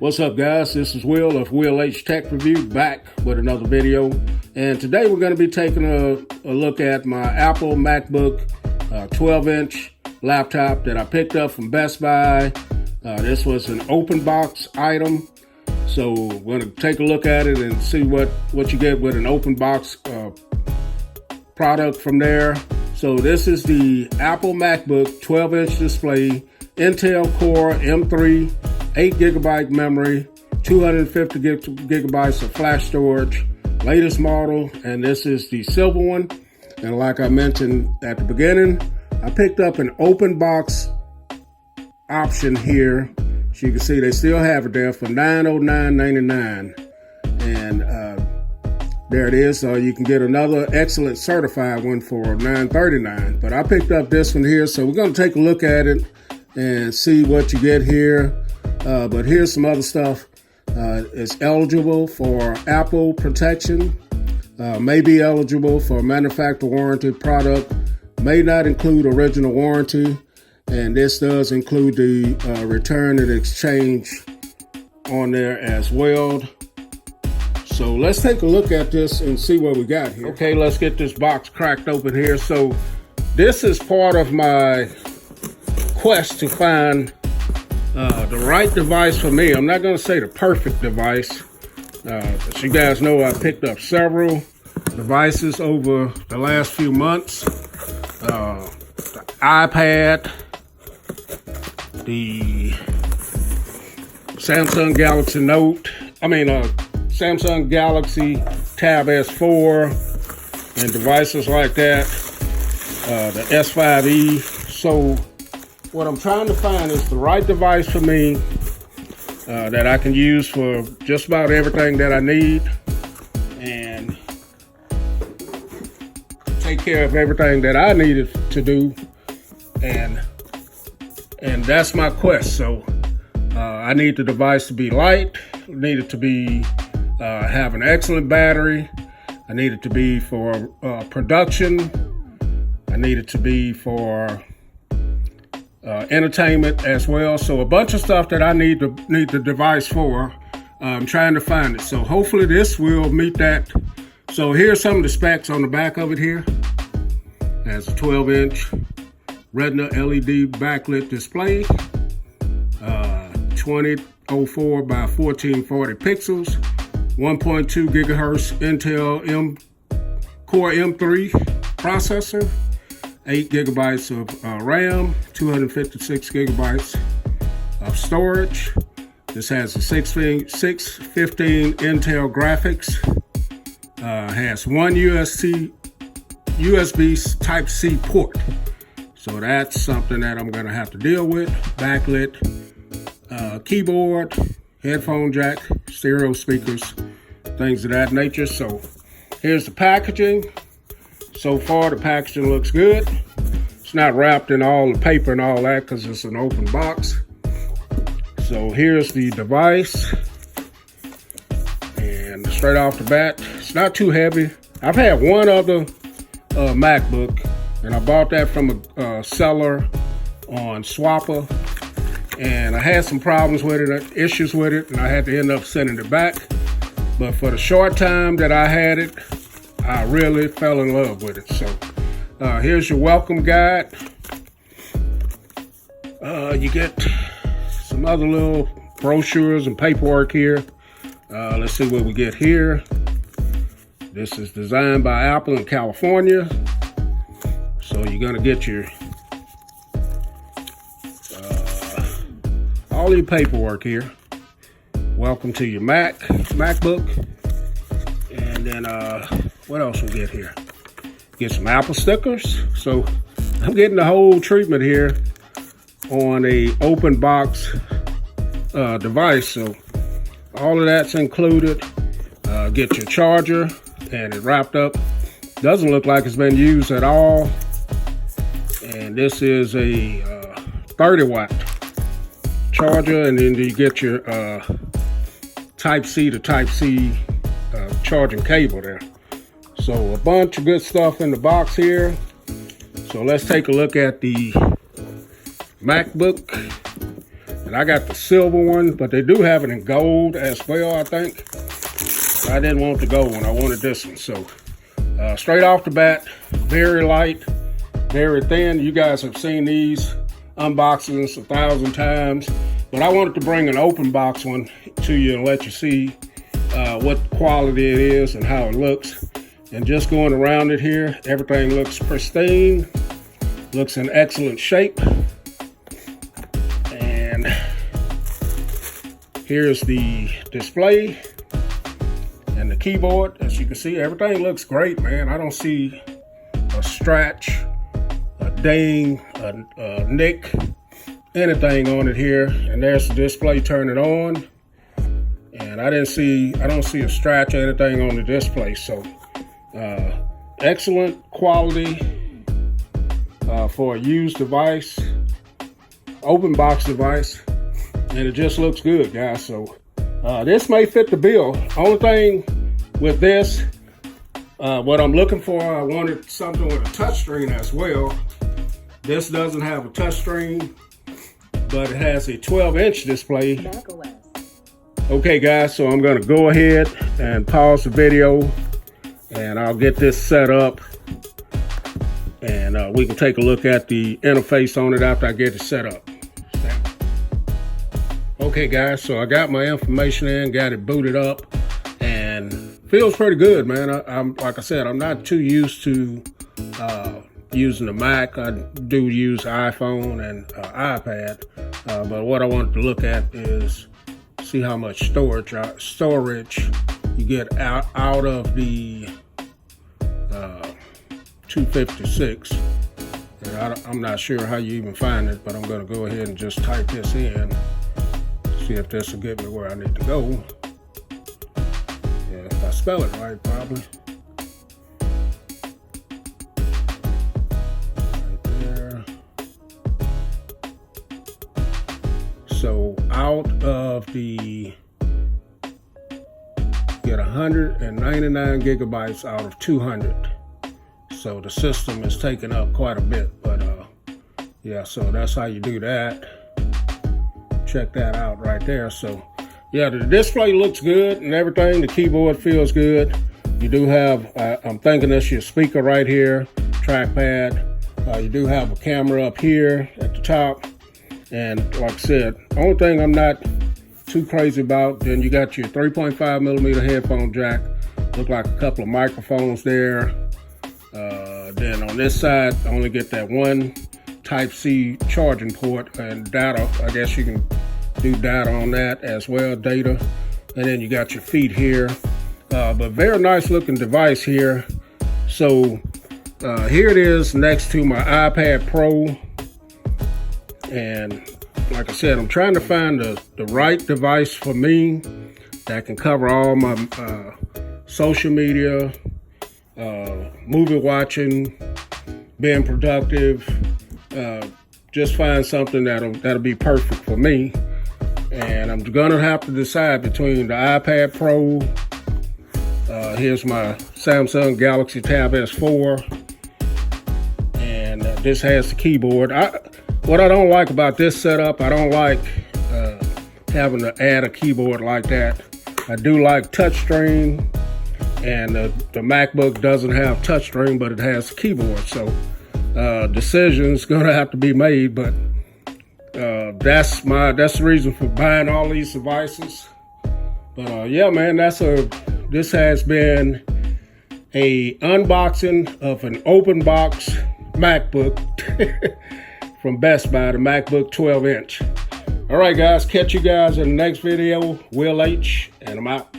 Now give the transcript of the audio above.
What's up, guys? This is Will of Will H Tech Review, back with another video. And today we're going to be taking a look at my Apple MacBook 12-inch laptop that I picked up from Best Buy. This was an open box item, so we're going to take a look at it and see what you get with an open box product from there. So this is the Apple MacBook 12-inch display, Intel Core M3, 8 GB memory, 250 gigabytes of flash storage, latest model, and this is the silver one. And like I mentioned at the beginning, I picked up an open box option here. As you can see, they still have it there for $909.99, and there it is. You can get another excellent certified one for $939, but I picked up this one here, so we're going to take a look at it and see what you get here. But here's some other stuff. It's eligible for Apple protection, may be eligible for manufacturer warranty product, may not include original warranty, and this does include the return and exchange on there as well. So let's take a look at this and see what we got here. Okay, let's get this box cracked open here. So this is part of my quest to find the right device for me. I'm not going to say the perfect device. As you guys know, I picked up several devices over the last few months. The iPad, the Samsung Galaxy Samsung Galaxy Tab S4 and devices like that, the S5e. So what I'm trying to find is the right device for me that I can use for just about everything that I need and take care of everything that I needed to do, and that's my quest. So I need the device to be light, I need it to be have an excellent battery, I need it to be for production, I need it to be for entertainment as well. So a bunch of stuff that I need the device for. I'm trying to find it. So hopefully this will meet that. So here's some of the specs on the back of it here. It has a 12-inch Retina LED backlit display, 2004 by 1440 pixels, 1.2 gigahertz Intel Core M3 processor, 8 gigabytes of RAM, 256 gigabytes of storage. This has a 615 Intel graphics. Has one USB Type-C port. So that's something that I'm going to have to deal with. Backlit keyboard, headphone jack, stereo speakers, things of that nature. So here's the packaging. So far, the packaging looks good. It's not wrapped in all the paper and all that because it's an open box. So here's the device. And straight off the bat, it's not too heavy. I've had one other MacBook, and I bought that from a seller on Swapper. And I had some problems with it, issues with it, and I had to end up sending it back. But for the short time that I had it, I really fell in love with it. So here's your welcome guide. You get some other little brochures and paperwork here. Let's see what we get here. This is designed by Apple in California. So you're gonna get your all your paperwork here. Welcome to your MacBook. And then what else we get here? Get some Apple stickers. So I'm getting the whole treatment here on a open box device. So all of that's included. Get your charger, and it wrapped up. Doesn't look like it's been used at all. And this is a 30-watt charger, and then you get your Type-C to Type-C charging cable there. So a bunch of good stuff in the box here. So let's take a look at the MacBook. And But I got the silver one, but they do have it in gold as well, I think. I didn't want the gold one, I wanted this one. So straight off the bat, very light, very thin. You guys have seen these unboxings 1,000 times, but I wanted to bring an open box one to you and let you see what quality it is and how it looks. And just going around it here, everything looks pristine, looks in excellent shape. And here's the display and the keyboard. As you can see, everything looks great, man. I don't see a scratch, a ding, a nick, anything on it here. And there's the display, turn it on. And I don't see a scratch or anything on the display. So excellent quality for a used device, open box device, and it just looks good, guys. So this may fit the bill. Only thing with this, what I'm looking for, I wanted something with a touchscreen as well. This doesn't have a touchscreen, but it has a 12-inch display. Okay, guys, so I'm going to go ahead and pause the video, and I'll get this set up, and we can take a look at the interface on it after I get it set up. Okay, guys, so I got my information in, got it booted up, and feels pretty good, man. I'm like I said, I'm not too used to using the Mac. I do use iPhone and iPad, but what I wanted to look at is see how much storage you get out of the 256. And I'm not sure how you even find it, but I'm going to go ahead and just type this in, see if this will get me where I need to go. Yeah, if I spell it right, probably. Right there. So out of the, get 199 gigabytes out of 200. So the system is taking up quite a bit, but yeah, so that's how you do that. Check that out right there. So yeah, the display looks good and everything. The keyboard feels good. You do have, I'm thinking that's your speaker right here, trackpad. You do have a camera up here at the top. And like I said, only thing I'm not too crazy about, then you got your 3.5 millimeter headphone jack. Look like a couple of microphones there. Then on this side, I only get that one Type-C charging port and data. I guess you can do data on that as well, data. And then you got your feet here. But very nice looking device here. So here it is next to my iPad Pro. And like I said, I'm trying to find the right device for me that can cover all my social media, movie watching, being productive. Just find something that'll be perfect for me. And I'm gonna have to decide between the iPad Pro. Here's my Samsung Galaxy Tab S4, and this has the keyboard. What I don't like about this setup, I don't like having to add a keyboard like that. I do like touchscreen, and the MacBook doesn't have touchscreen, but it has a keyboard. So decisions gonna have to be made, but that's the reason for buying all these devices. But yeah, man, this has been a unboxing of an open box MacBook from Best Buy, the MacBook 12-inch. All right, guys, catch you guys in the next video. Will H, and I'm out.